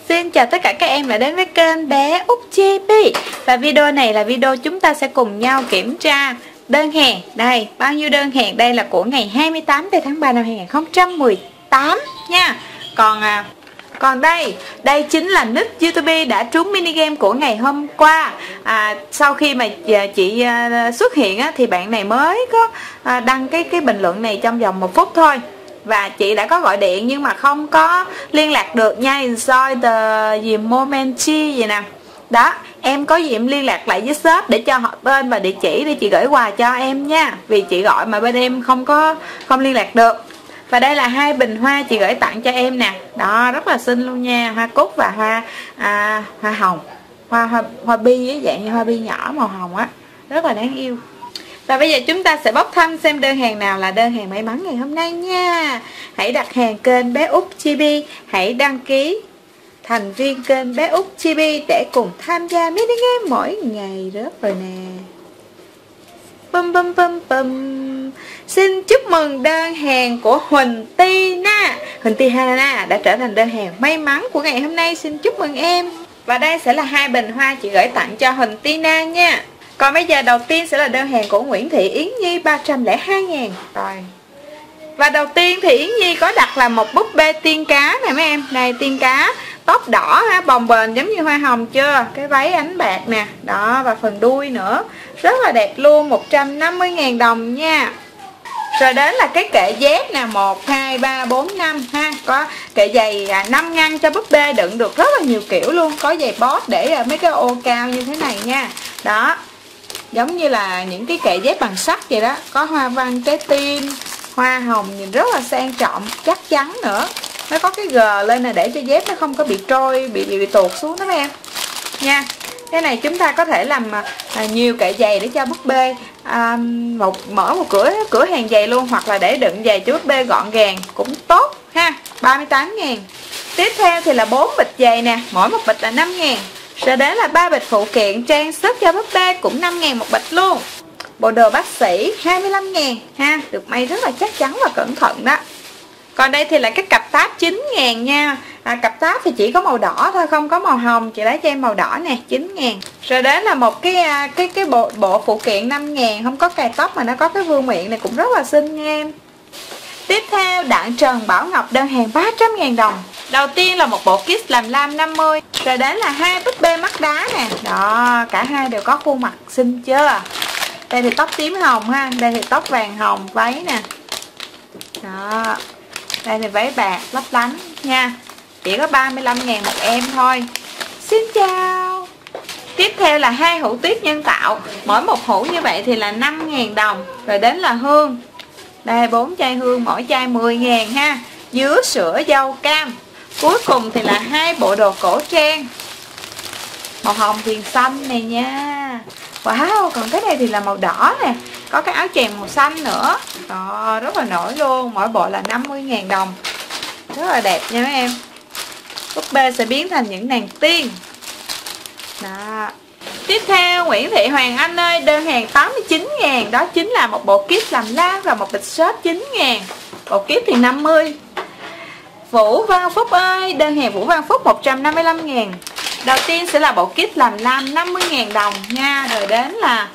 Xin chào tất cả các em đã đến với kênh bé Út Chibi. Và video này là video chúng ta sẽ cùng nhau kiểm tra đơn hàng. Đây, bao nhiêu đơn hàng? Đây là của ngày 28 tháng 3 năm 2018 nha. Còn đây chính là nick YouTube đã trúng mini game của ngày hôm qua. Sau khi mà chị xuất hiện thì bạn này mới có đăng cái bình luận này trong vòng 1 phút thôi. Và chị đã có gọi điện nhưng mà không có liên lạc được nha. Enjoy the moment gì nè. Đó, em có gì em liên lạc lại với shop để cho họ tên và địa chỉ để chị gửi quà cho em nha. Vì chị gọi mà bên em không liên lạc được. Và đây là 2 bình hoa chị gửi tặng cho em nè. Đó, rất là xinh luôn nha. Hoa cúc và hoa hồng. Hoa bi ấy, dạng như hoa bi nhỏ màu hồng á. Rất là đáng yêu. Và bây giờ chúng ta sẽ bóc thăm xem đơn hàng nào là đơn hàng may mắn ngày hôm nay nha. Hãy đặt hàng kênh bé Út Chibi. Hãy đăng ký thành viên kênh bé Út Chibi để cùng tham gia mini game mỗi ngày. Rất rồi nè. Xin chúc mừng đơn hàng của Huỳnh Tina. Huỳnh Tina đã trở thành đơn hàng may mắn của ngày hôm nay. Xin chúc mừng em. Và đây sẽ là 2 bình hoa chị gửi tặng cho Huỳnh Tina nha. Còn bây giờ đầu tiên sẽ là đơn hàng của Nguyễn Thị Yến Nhi 302.000 rồi. Và đầu tiên thì Yến Nhi có đặt là một búp bê tiên cá này mấy em. Này, tiên cá tóc đỏ ha, bồng bềnh giống như hoa hồng chưa? Cái váy ánh bạc nè. Đó, và phần đuôi nữa. Rất là đẹp luôn, 150.000 đồng nha. Rồi đến là cái kệ dép nè, 1, 2, 3, 4, 5 ha. Có kệ giày 5 ngăn cho búp bê đựng được rất là nhiều kiểu luôn. Có giày bót để mấy cái ô cao như thế này nha. Đó, giống như là những cái kệ dép bằng sắt vậy đó. Có hoa văn trái tim, hoa hồng, nhìn rất là sang trọng, chắc chắn nữa. Nó có cái gờ lên này để cho dép nó không có bị trôi, bị tuột xuống đó em nha. Cái này chúng ta có thể làm nhiều kệ giày để cho búp bê, mở một cửa hàng giày luôn, hoặc là để đựng giày cho búp bê gọn gàng cũng tốt ha. 38.000. Tiếp theo thì là 4 bịch giày nè, mỗi một bịch là 5.000. Rồi đến là 3 bịch phụ kiện trang sức cho búp bê cũng 5.000 một bịch luôn. Bộ đồ bác sĩ 25.000 ha, được may rất là chắc chắn và cẩn thận đó. Còn đây thì là cái cặp táp 9.000 nha. Cặp táp thì chỉ có màu đỏ thôi, không có màu hồng. Chị lấy cho em màu đỏ nè, 9.000. Rồi đến là một cái bộ phụ kiện 5.000, không có cài tóc mà nó có cái vương miện này cũng rất là xinh nha em. Tiếp theo Đặng Trần Bảo Ngọc đơn hàng 300.000 đồng. Đầu tiên là một bộ kit làm lam 50. Rồi đến là 2 búp bê mắt đá nè. Đó, cả hai đều có khuôn mặt xinh chưa? Đây thì tóc tím hồng ha, đây thì tóc vàng hồng, váy nè. Đó, đây thì váy bạc lấp lánh nha. Chỉ có 35.000 một em thôi. Xin chào. Tiếp theo là 2 hũ tuyết nhân tạo. Mỗi một hũ như vậy thì là 5.000 đồng. Rồi đến là hương. Đây 4 chai hương, mỗi chai 10.000 ha. Dứa sữa dâu cam. Cuối cùng thì là 2 bộ đồ cổ trang. Màu hồng viền xanh này nha. Wow, còn cái này thì là màu đỏ nè. Có cái áo choàng màu xanh nữa. Đó, rất là nổi luôn. Mỗi bộ là 50.000 đồng. Rất là đẹp nha mấy em. Búp bê sẽ biến thành những nàng tiên. Đó. Tiếp theo Nguyễn Thị Hoàng Anh ơi, đơn hàng 89.000. Đó chính là một bộ kit làm lam và một bịch shop 9.000. Bộ kit thì 50. Vũ Văn Phúc ơi, đơn hàng Vũ Văn Phúc 155.000. Đầu tiên sẽ là bộ kit làm lam 50.000 đồng nha. Rồi đến là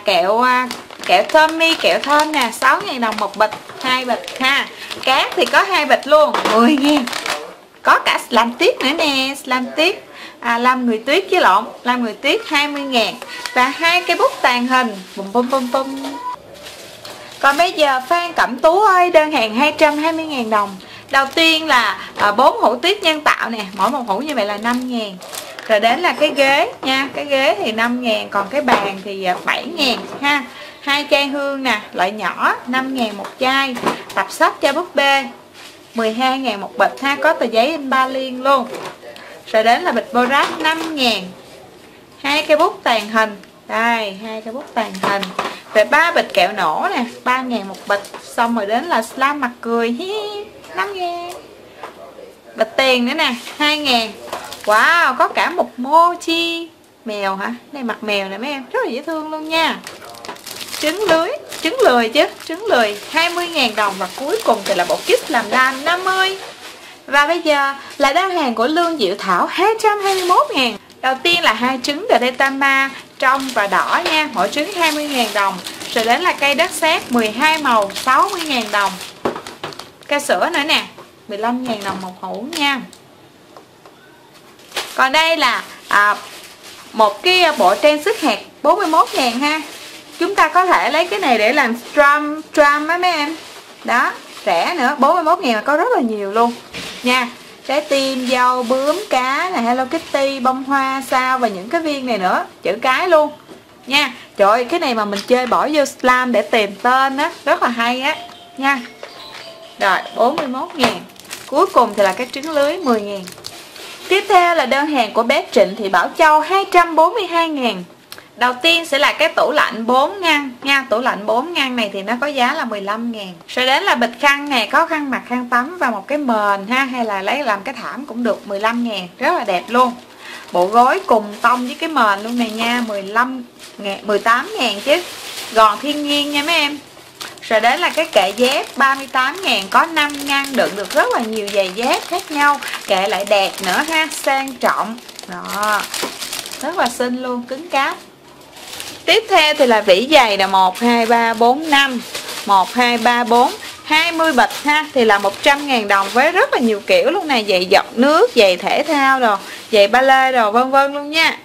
kẹo Tommy, kẹo thơm nè, 6.000 đồng một bịch, 2 bịch ha. Cát thì có 2 bịch luôn, 10.000. Có cả làm tuyết nữa nè, làm tuyết, làm người tuyết chứ lộn, làm người tuyết 20.000. Và 2 cây bút tàn hình. Còn bây giờ Phan Cẩm Tú ơi, đơn hàng 220.000 đồng. Đầu tiên là 4 hũ tuyết nhân tạo nè, mỗi một hũ như vậy là 5.000. Rồi đến là cái ghế nha, cái ghế thì 5.000, còn cái bàn thì 7.000 ha. 2 chai hương nè, loại nhỏ 5.000 một chai. Tập sách cho búp bê 12.000 một bịch ha, có tờ giấy in ba liên luôn. Rồi đến là bịch borax 5.000. 2 cây bút tàn hình. Đây, 2 cây bút tàn hình. Rồi 3 bịch kẹo nổ nè, 3.000 một bịch. Xong rồi đến là slime mặt cười 5.000. Bịch tiền nữa nè, 2.000. Wow, có cả một mochi mèo hả? Đây mặt mèo nè mấy em, rất là dễ thương luôn nha. Trứng lười 20.000 đồng. Và cuối cùng thì là bộ kit làm lam 50. Và bây giờ là đơn hàng của Lương Diệu Thảo 221.000. Đầu tiên là 2 trứng Gretama trong và đỏ nha, mỗi trứng 20.000 đồng. Rồi đến là cây đất sét 12 màu 60.000 đồng. Cây sữa nữa nè, 15.000 đồng một hũ nha. Còn đây là một cái bộ trang sức hạt 41.000 ha. Chúng ta có thể lấy cái này để làm strum á mấy em. Đó, rẻ nữa, 41.000 mà có rất là nhiều luôn nha. Trái tim, dâu, bướm, cá này, Hello Kitty, bông hoa, sao và những cái viên này nữa, chữ cái luôn nha. Trời ơi, cái này mà mình chơi bỏ vô slam để tìm tên á, rất là hay á nha. Rồi, 41.000. Cuối cùng thì là cái trứng lưới 10.000. Tiếp theo là đơn hàng của bé Trịnh Thị Bảo Châu 242.000. Đầu tiên sẽ là cái tủ lạnh 4 ngăn nha. Tủ lạnh 4 ngăn này thì nó có giá là 15.000. Rồi đến là bịch khăn này, có khăn mặt, khăn tắm và một cái mền ha, hay là lấy làm cái thảm cũng được, 15.000. Rất là đẹp luôn. Bộ gối cùng tông với cái mền luôn này nha, 18.000 chứ. Gòn thiên nhiên nha mấy em. Rồi đến là cái kệ dép 38.000, có 5 ngăn đựng được rất là nhiều giày dép khác nhau. Kệ lại đẹp nữa ha, sang trọng. Đó, rất là xinh luôn, cứng cáp. Tiếp theo thì là vỉ giày là 1, 2, 3, 4, 5 1, 2, 3, 4 20 bịch ha, thì là 100.000 đồng với rất là nhiều kiểu luôn nè. Giày dọc nước, giày thể thao rồi, giày ba lê rồi vân vân luôn nha.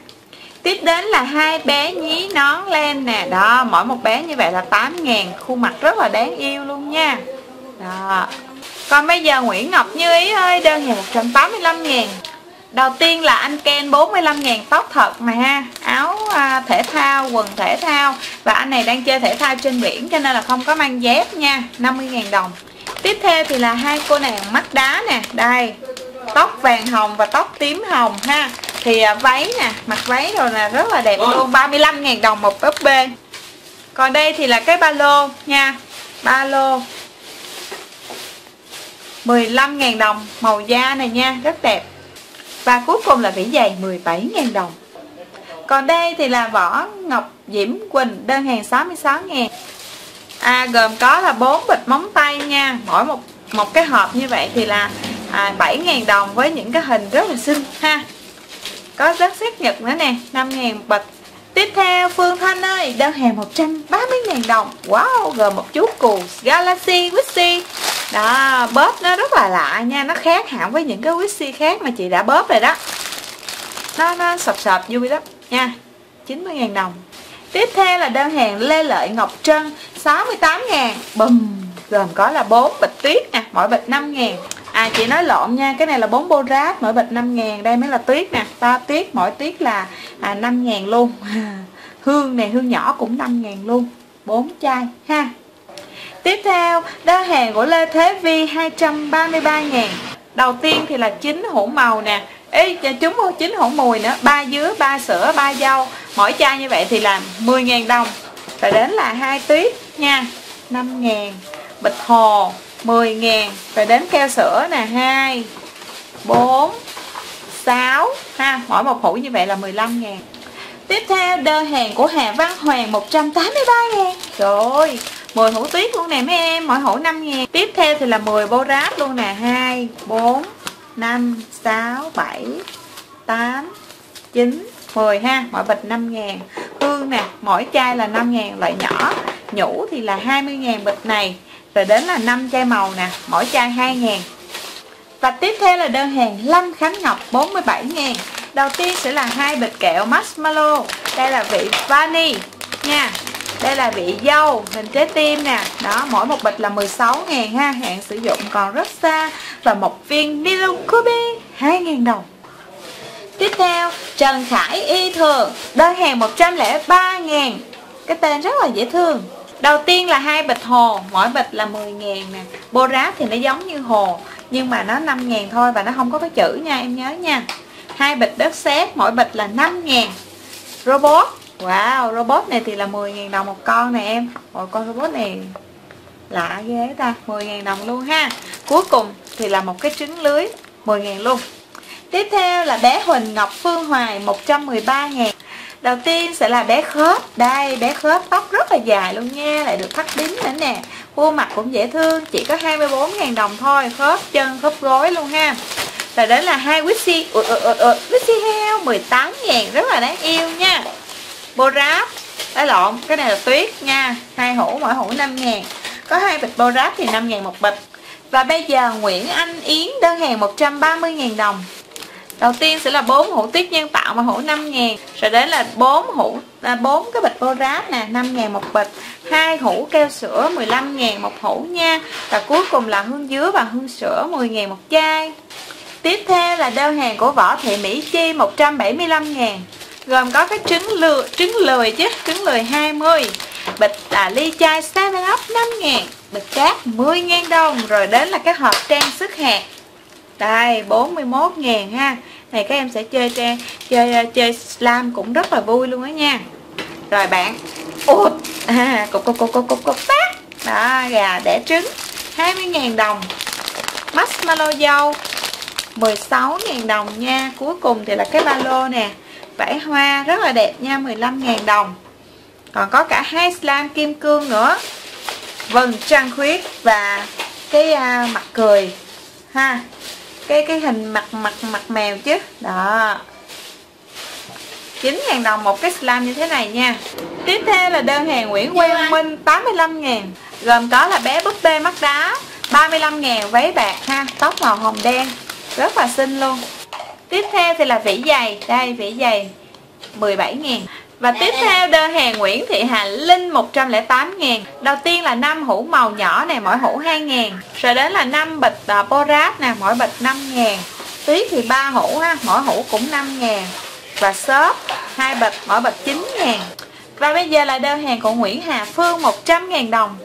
Tiếp đến là 2 bé nhí nón len nè. Đó, mỗi một bé như vậy là 8.000. Khuôn mặt rất là đáng yêu luôn nha. Đó. Còn bây giờ Nguyễn Ngọc Như Ý ơi, đơn hàng 185.000. Đầu tiên là anh Ken 45.000, tóc thật mà ha. Áo thể thao, quần thể thao. Và anh này đang chơi thể thao trên biển cho nên là không có mang dép nha, 50.000 đồng. Tiếp theo thì là 2 cô nàng mắt đá nè. Đây, tóc vàng hồng và tóc tím hồng ha. Thì váy nè, mặc váy rồi là rất là đẹp luôn, 35.000 đồng một búp bê. Còn đây thì là cái ba lô nha. Ba lô 15.000 đồng, màu da này nha, rất đẹp. Và cuối cùng là vỉ giày 17.000 đồng. Còn đây thì là Võ Ngọc Diễm Quỳnh, đơn hàng 66.000. Gồm có là 4 bịch móng tay nha. Mỗi một cái hộp như vậy thì là 7.000 đồng với những cái hình rất là xinh ha. Có rất xét nhật nữa nè, 5.000 bịch. Tiếp theo Phương Thanh ơi, đơn hàng 130.000 đồng. Wow, gồm một chú cù Galaxy Wixi. Đó, bóp nó rất là lạ nha. Nó khác hẳn với những cái Wixi khác mà chị đã bóp rồi đó. Nó sọp vui lắm nha, 90.000 đồng. Tiếp theo là đơn hàng Lê Lợi Ngọc Trân 68.000. Bùm, gồm có là 4 bịch tuyết nè, mỗi bịch 5.000. Chị nói lộn nha, cái này là 4 Borat, mỗi bịch 5.000. Đây mới là tuyết nè, ta tuyết, mỗi tuyết là 5.000 luôn. Hương này, hương nhỏ cũng 5.000 luôn, 4 chai ha. Tiếp theo, đơn hàng của Lê Thế Vi 233.000. Đầu tiên thì là 9 hũ màu nè. Chúng 9 hũ mùi nữa, 3 dứa, 3 sữa, 3 dâu. Mỗi chai như vậy thì là 10.000 đồng. Rồi đến là 2 tuyết nha, 5.000. Bịch hồ 10.000. Rồi đến keo sữa nè, 2, 4, 6 ha, mỗi một hũ như vậy là 15.000. Tiếp theo đơn hàng của Hà Văn Hoàng 183.000. Rồi, 10 hũ tuyết luôn nè mấy em, mỗi hũ 5.000. Tiếp theo thì là 10 Borat luôn nè, 2, 4, 5, 6, 7, 8, 9, 10 ha, mỗi bịch 5.000. Hương nè, mỗi chai là 5.000, loại nhỏ. Nhũ thì là 20.000 bịch này. Rồi đến là 5 chai màu nè, mỗi chai 2.000. Và tiếp theo là đơn hàng Lâm Khánh Ngọc 47.000. Đầu tiên sẽ là 2 bịch kẹo marshmallow. Đây là vị vani nha. Đây là vị dâu, hình trái tim nè. Đó, mỗi một bịch là 16.000 ha, hạn sử dụng còn rất xa. Và một viên nylon Kobe 2.000 đồng. Tiếp theo, Trần Khải Y Thường, đơn hàng 103.000. Cái tên rất là dễ thương. Đầu tiên là 2 bịch hồ, mỗi bịch là 10.000 nè. Borat thì nó giống như hồ, nhưng mà nó 5.000 thôi và nó không có cái chữ nha, em nhớ nha. 2 bịch đất sét, mỗi bịch là 5.000. Robot, wow, robot này thì là 10.000 đồng một con nè em. Ôi, con robot này lạ ghê ta, 10.000 đồng luôn ha. Cuối cùng thì là một cái trứng lưới 10.000 luôn. Tiếp theo là bé Huỳnh Ngọc Phương Hoài 113.000. Đầu tiên sẽ là bé Khớp. Đây, bé Khớp tóc rất là dài luôn nha, lại được thắt đính nữa nè. Khuôn mặt cũng dễ thương, chỉ có 24.000 đồng thôi, khớp chân khớp gối luôn ha. Rồi đến là hai Wixi heo 18.000, rất là đáng yêu nha. Bô ráp, lộn, cái này là tuyết nha, 2 hũ, mỗi hũ 5.000. Có 2 bịch bô ráp thì 5.000 một bịch. Và bây giờ Nguyễn Anh Yến đơn hàng 130.000 đồng. Đầu tiên sẽ là 4 hũ tuyết nhân tạo mà hũ 5.000. Rồi đến là 4 cái bịch bô ráp nè, 5.000 một bịch. 2 hũ keo sữa 15.000 một hũ nha. Và cuối cùng là hương dứa và hương sữa 10.000 một chai. Tiếp theo là đơn hàng của Võ Thị Mỹ Chi 175.000. Gồm có cái trứng lười 20, bịch ly chai 7up 5.000, bịch cát 10.000 đồng. Rồi đến là cái hộp trang sức hạt. Đây 41.000 ha. Này các em sẽ chơi slam cũng rất là vui luôn đó nha. Rồi bạn cục tác. Đó, gà đẻ trứng 20.000 đồng. Marshmallow dâu 16.000 đồng nha. Cuối cùng thì là cái ba lô nè, vải hoa rất là đẹp nha, 15.000 đồng. Còn có cả 2 slime kim cương nữa, vầng trăng khuyết và cái mặt cười ha, cái hình mặt mèo chứ. Đó, 9.000 đồng một cái slime như thế này nha. Tiếp theo là đơn hàng Nguyễn Quang Minh 85.000. Gồm có là bé búp bê mắt đá 35.000, váy bạc ha, tóc màu hồng đen, rất là xinh luôn. Tiếp theo thì là vỉ giày, đây vỉ giày 17.000. Và tiếp theo đơn hàng Nguyễn Thị Hà Linh 108.000. Đầu tiên là 5 hũ màu nhỏ này, mỗi hũ 2.000. Rồi đến là 5 bịch bô ráp nè, mỗi bịch 5.000. Tuyết thì 3 hũ ha, mỗi hũ cũng 5.000. Và xốp 2 bịch, mỗi bịch 9.000. Và bây giờ là đơn hàng của Nguyễn Hà Phương 100.000 đồng.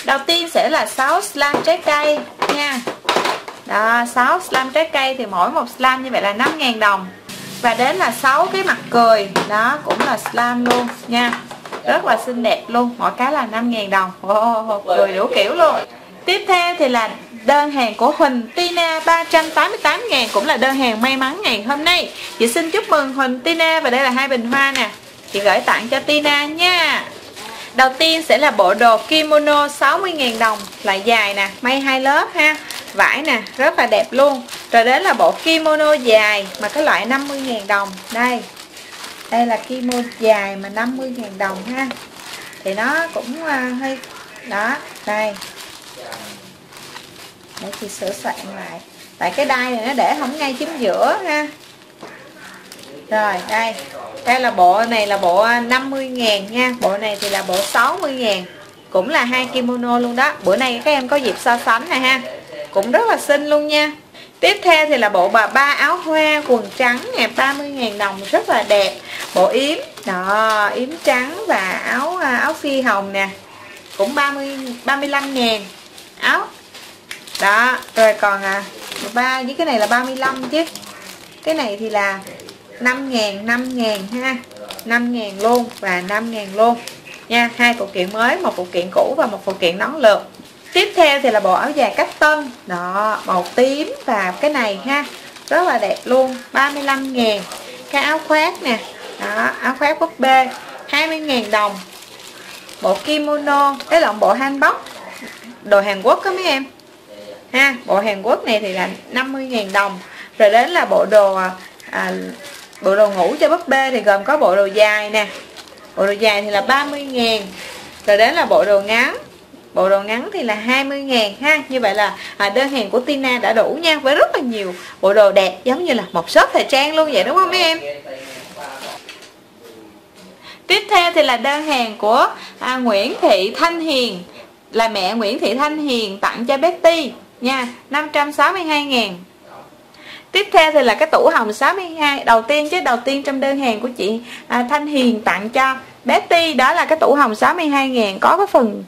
Đầu tiên sẽ là 6 slime trái cây nha. Đó, 6 slime trái cây thì mỗi một slime như vậy là 5.000 đồng. Và đến là 6 cái mặt cười, đó cũng là slime luôn nha, rất là xinh đẹp luôn, mỗi cái là 5.000 đồng. Cười đủ kiểu luôn. Tiếp theo thì là đơn hàng của Huỳnh Tina 388.000, cũng là đơn hàng may mắn ngày hôm nay. Chị xin chúc mừng Huỳnh Tina, và đây là 2 bình hoa nè, chị gửi tặng cho Tina nha. Đầu tiên sẽ là bộ đồ kimono 60.000 đồng, loại dài nè, may 2 lớp ha, vải nè, rất là đẹp luôn. Rồi đến là bộ kimono dài mà cái loại 50.000 đồng. Đây là kimono dài mà 50.000 đồng ha. Thì nó cũng hơi đó, đây. Để chị sửa soạn lại. Tại cái đai này nó để không ngay chính giữa ha. Rồi đây. Đây là bộ này là bộ 50.000 nha. Bộ này thì là bộ 60.000. Cũng là 2 kimono luôn đó. Bữa nay các em có dịp so sánh này ha. Cũng rất là xinh luôn nha. Tiếp theo thì là bộ bà ba áo hoa quần trắng nè, 30.000 đồng, rất là đẹp. Bộ yếm, đó, yếm trắng và áo phi hồng nè, cũng 35.000 áo. Đó, rồi còn ba với cái này là 35 chứ. Cái này thì là 5.000 ha. 5.000 luôn và 5.000 luôn nha. 2 phụ kiện mới, 1 phụ kiện cũ và 1 phụ kiện nón lượt. Tiếp theo thì là bộ áo dài cách tân. Đó, màu tím và cái này ha, rất là đẹp luôn, 35.000. Cái áo khoác nè, đó, áo khoác búp bê 20.000 đồng. Bộ kimono, cái lọn bộ hanbok, đồ Hàn Quốc đó mấy em ha. Bộ Hàn Quốc này thì là 50.000 đồng. Rồi đến là bộ đồ ngủ cho búp bê thì gồm có bộ đồ dài nè. Bộ đồ dài thì là 30.000. Rồi đến là bộ đồ ngắn. Bộ đồ ngắn thì là 20.000 ha. Như vậy là đơn hàng của Tina đã đủ nha, với rất là nhiều bộ đồ đẹp, giống như là một shop thời trang luôn vậy, đúng không mấy em? Tiếp theo thì là đơn hàng của Nguyễn Thị Thanh Hiền, là mẹ Nguyễn Thị Thanh Hiền tặng cho Betty nha, 562.000. Tiếp theo thì là cái tủ hồng 62. Đầu tiên trong đơn hàng của chị Thanh Hiền tặng cho Betty, đó là cái tủ hồng 62.000. Có cái phần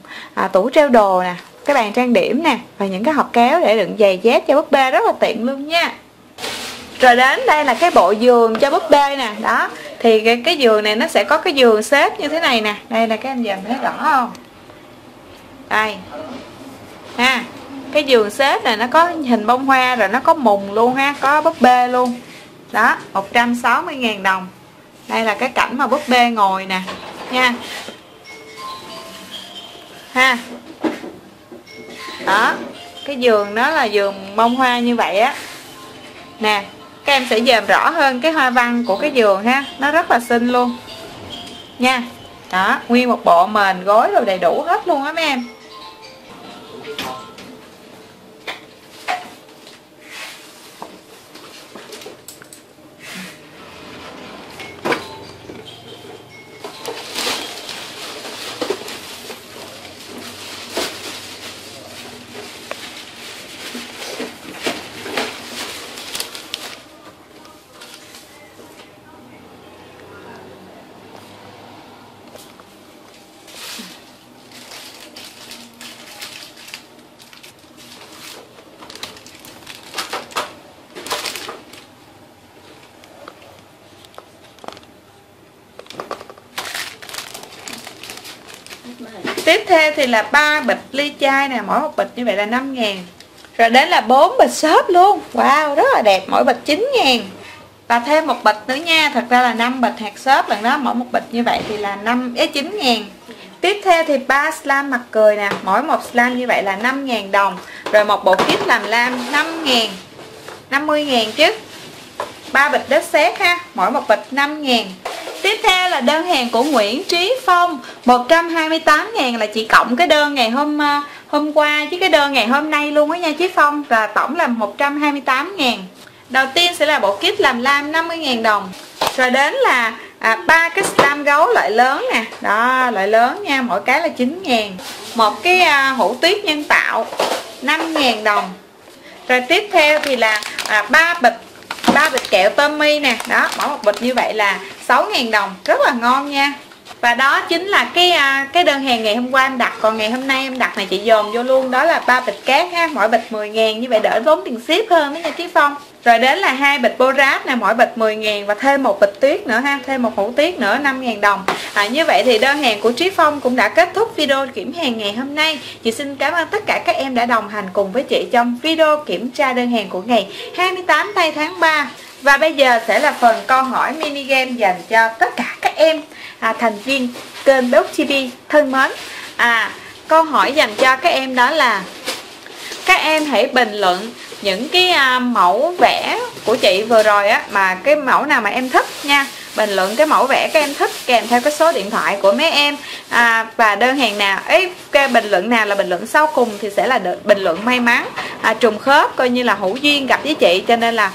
tủ treo đồ nè, cái bàn trang điểm nè, và những cái hộp kéo để đựng giày dép cho búp bê, rất là tiện luôn nha. Rồi đến đây là cái bộ giường cho búp bê nè. Đó, thì cái giường này nó sẽ có cái giường xếp như thế này nè. Đây là các anh dòm thấy rõ không? Đây ha, cái giường xếp này nó có hình bông hoa, rồi nó có mùng luôn ha, có búp bê luôn. Đó, 160.000 đồng. Đây là cái cảnh mà búp bê ngồi nè nha ha. Đó, cái giường nó là giường bông hoa như vậy á. Nè, các em sẽ dòm rõ hơn cái hoa văn của cái giường ha, nó rất là xinh luôn nha. Đó, nguyên một bộ mền gối rồi đầy đủ hết luôn á mấy em. Tiếp theo thì là 3 bịch ly chai nè, mỗi một bịch như vậy là 5.000. Rồi đến là 4 bịch xốp luôn. Wow, rất là đẹp, mỗi bịch 9.000. Và thêm một bịch nữa nha, thật ra là 5 bịch hạt xốp lần đó, mỗi một bịch như vậy thì là 9.000. Tiếp theo thì 3 slam mặt cười nè, mỗi một slam như vậy là 5.000 đồng. Rồi một bộ kit làm lam 5.000, 50.000 chứ. 3 bịch đất sét ha, mỗi một bịch 5.000. Tiếp theo là đơn hàng của Nguyễn Trí Phong, 128.000 là chị cộng cái đơn ngày hôm qua chứ cái đơn ngày hôm nay luôn á nha Trí Phong, là tổng là 128.000. Đầu tiên sẽ là bộ kit làm lam 50.000 đồng. Rồi đến là 3 cái stam gấu loại lớn nè. Đó, loại lớn nha, mỗi cái là 9.000. Một cái hũ tuyết nhân tạo 5.000 đồng. Rồi tiếp theo thì là 3 bịch kẹo Tommy nè. Đó, mỗi một bịch như vậy là 6.000 đồng, rất là ngon nha. Và đó chính là cái đơn hàng ngày hôm qua em đặt. Còn ngày hôm nay em đặt này chị dồn vô luôn. Đó là 3 bịch cát ha, mỗi bịch 10.000, như vậy đỡ tốn tiền ship hơn đó nha Trí Phong. Rồi đến là 2 bịch borat nè, mỗi bịch 10.000. Và thêm một bịch tuyết nữa ha, thêm một hũ tuyết nữa 5.000 đồng. Như vậy thì đơn hàng của Trí Phong cũng đã kết thúc video kiểm hàng ngày hôm nay. Chị xin cảm ơn tất cả các em đã đồng hành cùng với chị trong video kiểm tra đơn hàng của ngày 28 tây tháng 3. Và bây giờ sẽ là phần câu hỏi mini game dành cho tất cả các em thành viên kênh Béo TV thân mến. Câu hỏi dành cho các em đó là các em hãy bình luận những cái mẫu vẽ của chị vừa rồi á, mà cái mẫu nào mà em thích nha. Bình luận cái mẫu vẽ các em thích kèm theo cái số điện thoại của mấy em, và đơn hàng nào cái bình luận nào là bình luận sau cùng thì sẽ là bình luận may mắn, trùng khớp, coi như là hữu duyên gặp với chị, cho nên là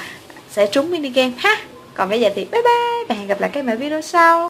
sẽ trúng mini game ha. Còn bây giờ thì bye bye và hẹn gặp lại các bạn ở video sau.